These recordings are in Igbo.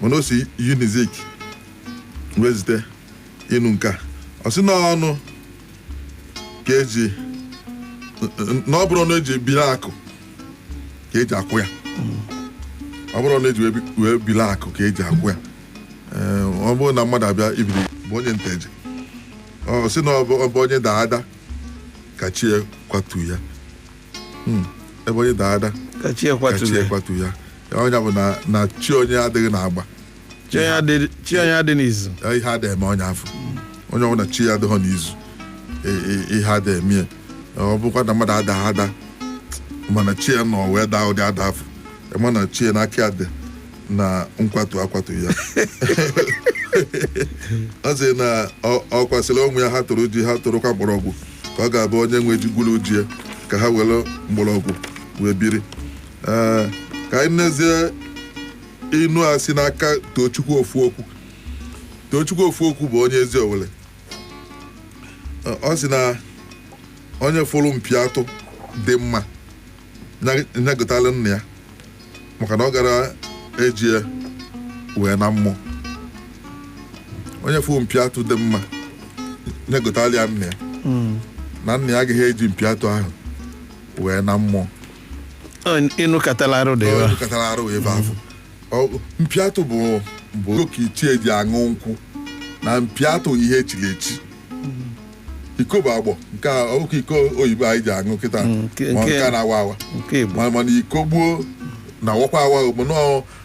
mana o si Unizik wezite ịnụ nka ọ sị n'ọnụ ka eji na ọ bụrụ na eji biri akụ ka eji akwụ ya ọ bụrụ na eji wee biri akụ ka eji akwụ ya ọ bụrụ na mmadụ abịa ibiri bụ onye nteje ọ sị na ọ bụ onye daada ka chi kwatu ya ebe onye daada ka chi kwatu ya onye bụ na chi onye adịghị na-agba chi onye adị n'izu ihe adịghị eme onye afọ onye ọbụla chi ya adịghị n'izu ihe adịghị eme ọ bụkwa na mmadụ adaghị ada mana chi ya nọ wee daa ụdị ada afọ mana chi ya n'aka ya dị na akwatu ya ọ sị na ọ kwasịrị ụmụ ya ha tụrụ ji ha tụrụkwa mgbọrọgwụ ka ọ ga-abụ onye nwe ji gwuru ji ya ka ha were mgbọrọgwụ wee biri ka anyị nezie inu a si n'aka Tochukwu ofu okwu bụ onye ezi Owere ọ sị na onye fụrụ mpi atụ dị mma nyagotala nna ya maka na ọ gara eji ya wee na mmụọ onye fụrụ mpi atụ dị mma nyagotala ya nna ya na nna ya agaghị eji mpi atụ ahụ wee na mmụọ ịnụ katala arụ ebe afọ mpi atụ bụ oke ichie eji aṅụ nkwụ na mpi atụ ihe echiri echi iko bụ agbọ nke oke iko oyibo anyị ji aṅụ kịta ma nke na-awa awa mana iko gbuo na awakwa awa mana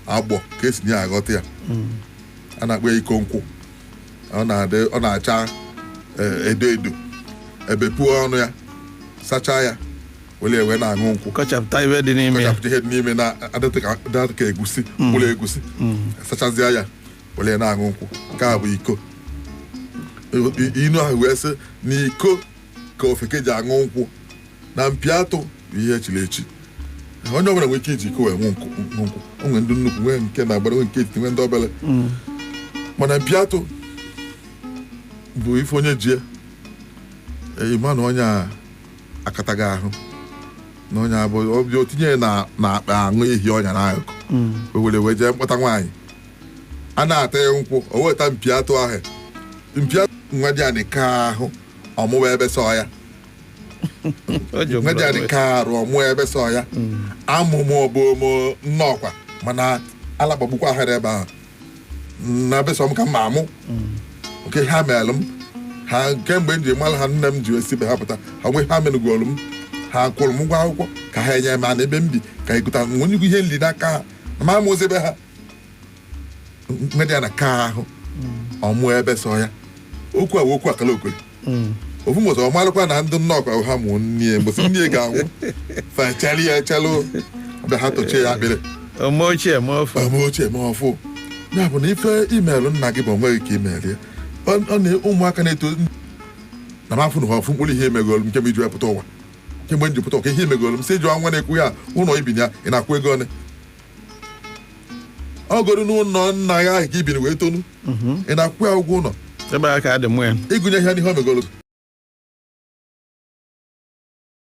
agbọ ka esi nye aghọta ya a na-akpọ ya iko nkwụ ọ na-acha edo edo ebepuo ọnụ ya sachaa ya wee na-aṅụ nkwụ kọchapụta ihe dị n'ime na-adịtụ ka egusi mkpụrụ egusi sachazịa ya wee na-aṅụ nkwụ nke a bụ iko inu ahụ wee sị na iko ka ofeke ji aṅụ nkwụ na mpi atụ bụ ihe echiri echi onye ọbụla nwere ike iji iko wee ṅụ nkwụ o nwere ndị nnukwu nwee nke na-agbara nwee nke etiti nwee ndị obere mana mpi atụ bụ ife onye ji ịma na onye akataghị ahụ na onye abụ obi otinye na akpa aṅụ ehi ọnya n'akụkụ o were jee mkpọta nwaanyị a na-ata ya nkwụ o weta mpi atụ ahụ mpi atụ nwa dị adị ka ahụ ọmụwa ebe sọ ya nwa dị adị ka arụ ọmụwa ebe sọ ya amụmụ ọbụmụ nnọọkwa mana alakpagbukwa ahịrị ebe ahụ na besọ m ka mma amụ nke ha meelụ m ha kemgbe m ji mara ha nne m ji esibe ha pụta ha nwe ha menugolu m ha kwụrụ m ụgwọ akwụkwọ ka ha enye m na ebe m bi ka ịgụta nwonye ihe nri n'aka ha na ma amụzi ebe ha nwedị ya na ka ahụ ọmụ ebe sọ ya okwu a okwu akala okwere ofu mụzọ ọ marụkwa na ndị nnọọkwa ha mụọ nne mgbụsị nne ga-anwụ fecheli ya echelụ ọbịa ha tochie ya akpịrị ọmụ ochie ma ọfụ ya bụ na ife imeelụ nna gị bụ onweghị ka imeeli ya ọ na ụmụaka na-eto na m afụ na ọfụ mkpụrụ ihe emegolu m nke m iji wepụta ụwa kemgbe m ji pụta ụka ihe emegolu m si jụọ nwa na-ekwu ya ụlọ ibin ya ị na-akwụ ego one ọ goro n'ụlọ nna ya ahụ ka ibin wee tonu ị na-akwụ ya ụgwọ ụlọ ebe aka dị mụ ya ịgụnye ihe n'ihe o megolu